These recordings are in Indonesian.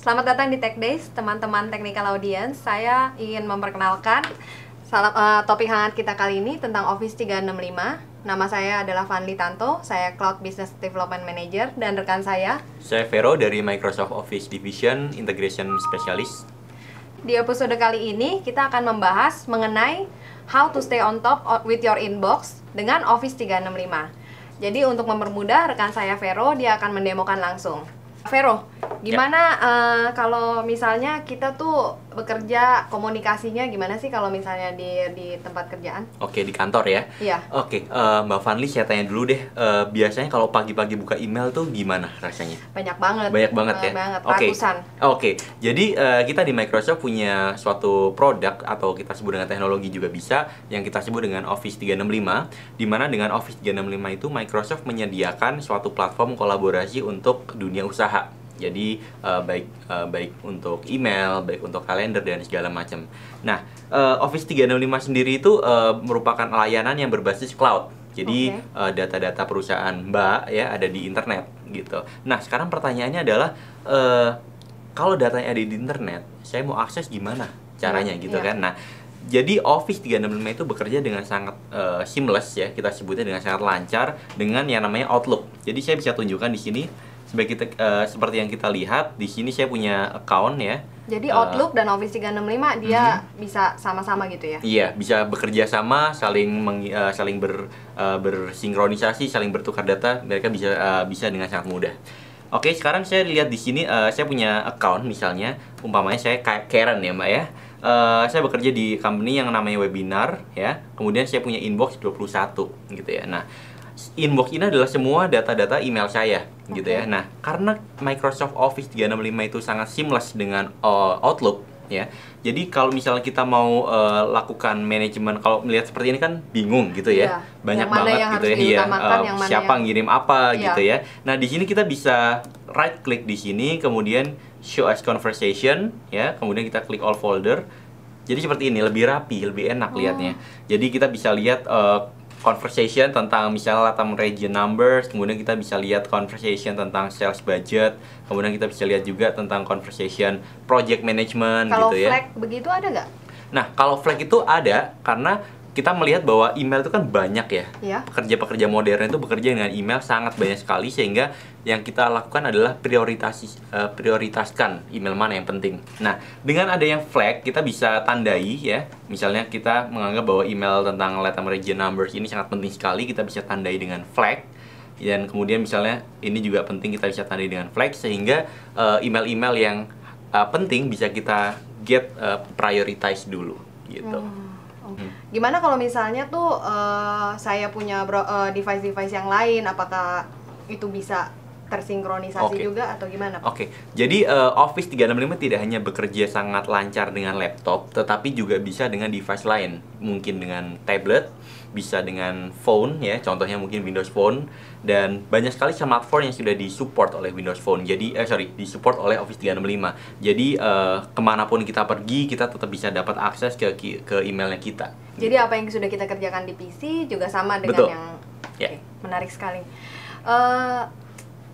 Selamat datang di Tech Days, teman-teman technical audience. Saya ingin memperkenalkan topik hangat kita kali ini tentang Office 365. Nama saya adalah Vanli Tanto, saya Cloud Business Development Manager, dan rekan saya Vero dari Microsoft Office Division Integration Specialist. Di episode kali ini kita akan membahas mengenai how to stay on top with your inbox dengan Office 365. Jadi untuk mempermudah, rekan saya Vero, dia akan mendemokan langsung. Vero, gimana kalau misalnya kita tuh bekerja, komunikasinya gimana sih kalau misalnya di tempat kerjaan? Oke, di kantor ya? Iya. Oke, Mbak Vanli, saya tanya dulu deh, biasanya kalau pagi-pagi buka email tuh gimana rasanya? Banyak banget. Banyak banget ya? Ratusan. Oke, jadi kita di Microsoft punya suatu produk atau kita sebut dengan teknologi juga bisa, yang kita sebut dengan Office 365, di mana dengan Office 365 itu Microsoft menyediakan suatu platform kolaborasi untuk dunia usaha. Jadi baik untuk email, baik untuk kalender dan segala macam. Nah, Office 365 sendiri itu merupakan layanan yang berbasis cloud. Jadi data-data perusahaan Mbak ya ada di internet gitu. Nah, sekarang pertanyaannya adalah kalau datanya ada di internet, saya mau akses gimana caranya gitu kan? Nah, jadi Office 365 itu bekerja dengan sangat seamless ya, kita sebutnya dengan sangat lancar dengan yang namanya Outlook. Jadi saya bisa tunjukkan di sini. Seperti yang kita lihat di sini saya punya account ya. Jadi Outlook dan Office 365 dia bisa sama-sama gitu ya? Iya, bisa bekerja sama, saling bersinkronisasi, saling bertukar data. Mereka bisa dengan sangat mudah. Oke, sekarang saya lihat di sini saya punya account misalnya, umpamanya saya Karen ya Mbak ya. Saya bekerja di company yang namanya Webinar ya. Kemudian saya punya inbox 21 gitu ya. Nah, inbox ini adalah semua data-data email saya gitu ya. Nah, karena Microsoft Office 365 itu sangat seamless dengan Outlook ya. Jadi kalau misalnya kita mau lakukan manajemen, kalau melihat seperti ini kan bingung gitu ya. Banyak banget gitu ya. Iya, siapa ngirim apa gitu ya. Nah, di sini kita bisa right click di sini, kemudian show as conversation ya. Kemudian kita klik all folder. Jadi seperti ini, lebih rapi, lebih enak lihatnya. Jadi kita bisa lihat conversation tentang misalnya Latam region numbers, kemudian kita bisa lihat conversation tentang sales budget, kemudian kita bisa lihat juga tentang conversation project management gitu ya. Kalau flag begitu ada nggak? Nah, kalau flag itu ada karena kita melihat bahwa email itu kan banyak ya. Pekerja-pekerja modern itu bekerja dengan email sangat banyak sekali, sehingga yang kita lakukan adalah prioritaskan email mana yang penting. Nah, dengan ada yang flag, kita bisa tandai ya. Misalnya kita menganggap bahwa email tentang Latam region numbers ini sangat penting sekali, kita bisa tandai dengan flag. Dan kemudian misalnya ini juga penting, kita bisa tandai dengan flag, sehingga email-email yang penting bisa kita get prioritize dulu gitu. Gimana kalau misalnya tuh saya punya device-device yang lain, apakah itu bisa tersinkronisasi juga atau gimana? Jadi Office 365 tidak hanya bekerja sangat lancar dengan laptop, tetapi juga bisa dengan device lain. Mungkin dengan tablet, bisa dengan phone ya, contohnya mungkin Windows Phone, dan banyak sekali smartphone yang sudah disupport oleh Windows Phone. Jadi disupport oleh Office 365. Jadi kemanapun kita pergi, kita tetap bisa dapat akses ke emailnya kita. Jadi apa yang sudah kita kerjakan di PC juga sama dengan yang menarik sekali.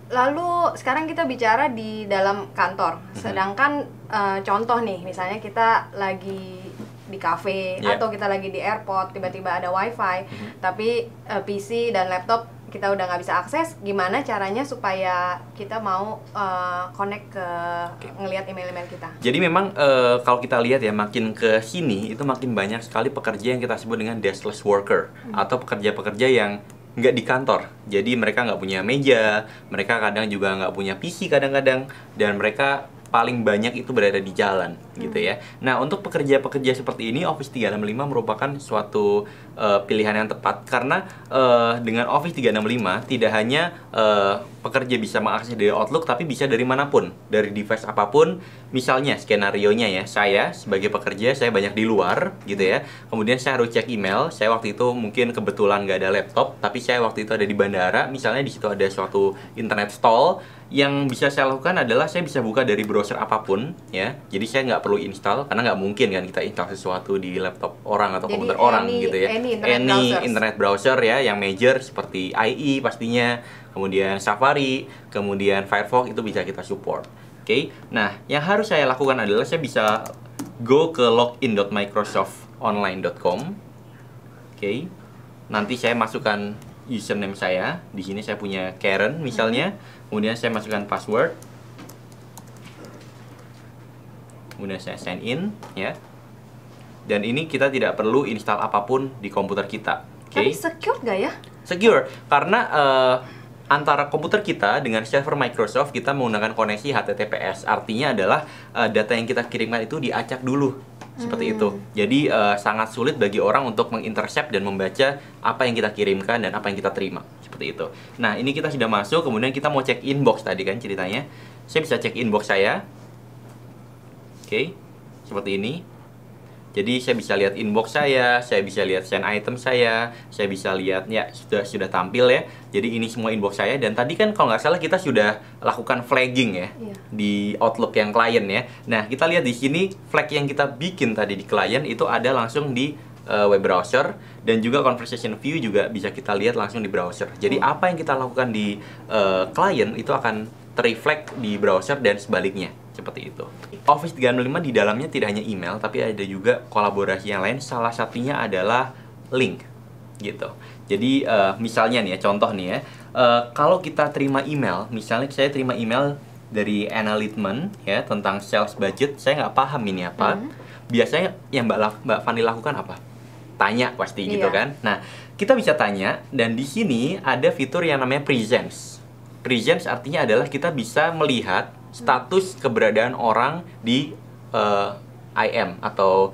Lalu sekarang kita bicara di dalam kantor. Sedangkan contoh nih, misalnya kita lagi di cafe atau kita lagi di airport, tiba-tiba ada wifi, tapi PC dan laptop kita udah nggak bisa akses. Gimana caranya supaya kita mau connect ke ngelihat email-email kita? Jadi memang kalau kita lihat ya, makin ke sini itu makin banyak sekali pekerja yang kita sebut dengan deskless worker atau pekerja-pekerja yang nggak di kantor. Jadi mereka nggak punya meja, mereka kadang juga nggak punya PC kadang-kadang, dan mereka paling banyak itu berada di jalan gitu ya. Nah, untuk pekerja-pekerja seperti ini, Office 365 merupakan suatu pilihan yang tepat, karena dengan Office 365 tidak hanya pekerja bisa mengakses dari Outlook, tapi bisa dari manapun, dari device apapun. Misalnya skenarionya ya, saya sebagai pekerja, saya banyak di luar gitu ya, kemudian saya harus cek email. Saya waktu itu mungkin kebetulan nggak ada laptop, tapi saya waktu itu ada di bandara, misalnya di situ ada suatu internet stall. Yang bisa saya lakukan adalah saya bisa buka dari browser apapun ya. Jadi saya nggak perlu install, karena nggak mungkin kan kita install sesuatu di laptop orang atau komputer orang gitu ya. Any internet browser ya yang major seperti IE pastinya, kemudian Safari, kemudian Firefox itu bisa kita support. Oke, nah yang harus saya lakukan adalah saya bisa go ke login.microsoftonline.com. Oke, nanti saya masukkan username saya. Di sini saya punya Karen misalnya. Kemudian saya masukkan password. Kemudian saya sign in, ya. Dan ini kita tidak perlu install apapun di komputer kita. Tapi secure nggak ya? Secure, karena antara komputer kita dengan server Microsoft kita menggunakan koneksi HTTPS. Artinya adalah data yang kita kirimkan itu diacak dulu, seperti itu. Jadi sangat sulit bagi orang untuk mengintercept dan membaca apa yang kita kirimkan dan apa yang kita terima, seperti itu. Nah, ini kita sudah masuk, kemudian kita mau cek inbox tadi kan ceritanya. Saya bisa cek inbox saya. Oke, seperti ini. Jadi saya bisa lihat inbox saya bisa lihat send item saya bisa lihat, ya sudah tampil ya. Jadi ini semua inbox saya, dan tadi kan kalau nggak salah kita sudah lakukan flagging ya, di Outlook yang klien ya. Nah, kita lihat di sini flag yang kita bikin tadi di klien itu ada langsung di web browser, dan juga conversation view juga bisa kita lihat langsung di browser. Jadi apa yang kita lakukan di klien itu akan terreflect di browser dan sebaliknya, seperti itu. Office 365 di dalamnya tidak hanya email, tapi ada juga kolaborasi yang lain. Salah satunya adalah link, gitu. Jadi misalnya nih ya, contoh nih ya, kalau kita terima email, misalnya saya terima email dari Analytman ya tentang sales budget, saya nggak paham ini apa. Biasanya yang Mbak Fani lakukan apa? Tanya pasti gitu kan. Nah, kita bisa tanya, dan di sini ada fitur yang namanya presence. Presence artinya adalah kita bisa melihat status keberadaan orang di IM atau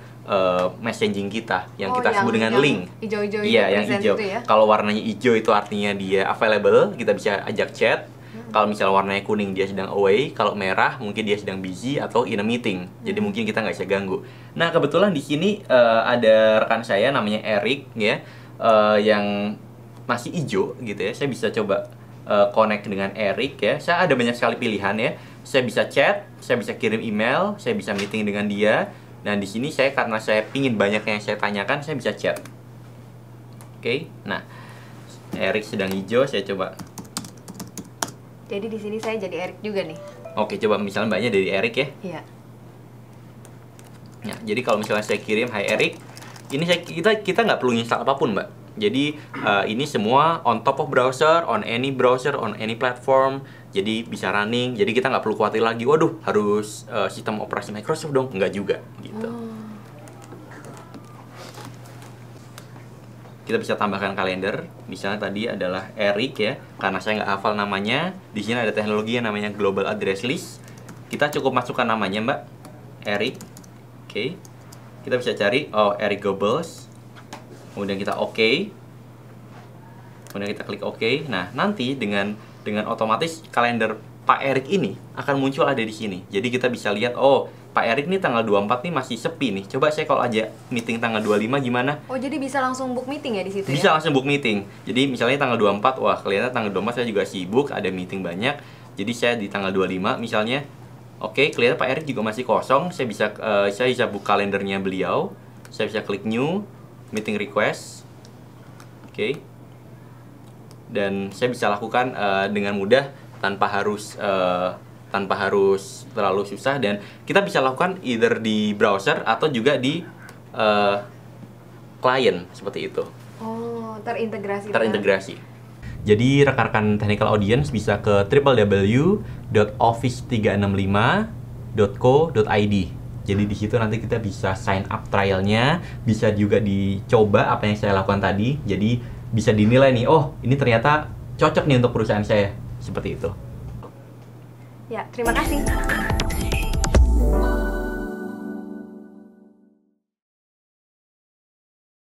messaging kita yang kita sebut dengan link. Hijau-hijau. Iya, yang hijau. Ya? Kalau warnanya hijau itu artinya dia available, kita bisa ajak chat. Kalau misalnya warnanya kuning dia sedang away, kalau merah mungkin dia sedang busy atau in a meeting. Jadi mungkin kita nggak bisa ganggu. Nah, kebetulan di sini ada rekan saya namanya Eric ya, yang masih hijau gitu ya. Saya bisa coba connect dengan Eric ya. Saya ada banyak sekali pilihan ya. Saya bisa chat, saya bisa kirim email, saya bisa meeting dengan dia. Dan di sini saya, karena saya pingin banyak yang saya tanyakan, saya bisa chat. Oke, nah Eric sedang hijau, saya coba. Jadi di sini saya jadi Eric juga nih. Oke, coba misalnya mbaknya dari Eric ya. Iya. Nah, jadi kalau misalnya saya kirim Hi Eric, ini kita nggak perlu install apapun, Mbak. Jadi ini semua on top of browser, on any platform. Jadi bisa running. Jadi kita nggak perlu khawatir lagi, waduh harus sistem operasi Microsoft dong. Nggak juga gitu. Kita bisa tambahkan kalender. Misalnya tadi adalah Eric ya, karena saya nggak hafal namanya. Di sini ada teknologi yang namanya Global Address List. Kita cukup masukkan namanya, Mbak, Eric. Oke. Kita bisa cari, oh Eric Goebbels. Kemudian kita OK. Kemudian kita klik OK. Nah, nanti dengan otomatis kalender Pak Eric ini akan muncul ada di sini. Jadi kita bisa lihat, oh Pak Eric nih tanggal 24 nih masih sepi nih. Coba saya kalau aja meeting tanggal 25 gimana? Oh, jadi bisa langsung book meeting ya di situ bisa ya? Langsung book meeting. Jadi misalnya tanggal 24, wah kelihatan tanggal 24 saya juga sibuk, ada meeting banyak. Jadi saya di tanggal 25 misalnya, oke, kelihatan Pak Eric juga masih kosong. Saya bisa book kalendernya beliau. Saya bisa klik new, meeting request. Oke. Dan saya bisa lakukan dengan mudah tanpa harus terlalu susah, dan kita bisa lakukan either di browser atau juga di klien seperti itu. Oh, terintegrasi. Jadi rekan-rekan technical audience bisa ke www.office365.co.id. Jadi di situ nanti kita bisa sign up trialnya, bisa juga dicoba apa yang saya lakukan tadi. Jadi bisa dinilai nih, oh ini ternyata cocok nih untuk perusahaan saya, seperti itu. Ya, terima kasih.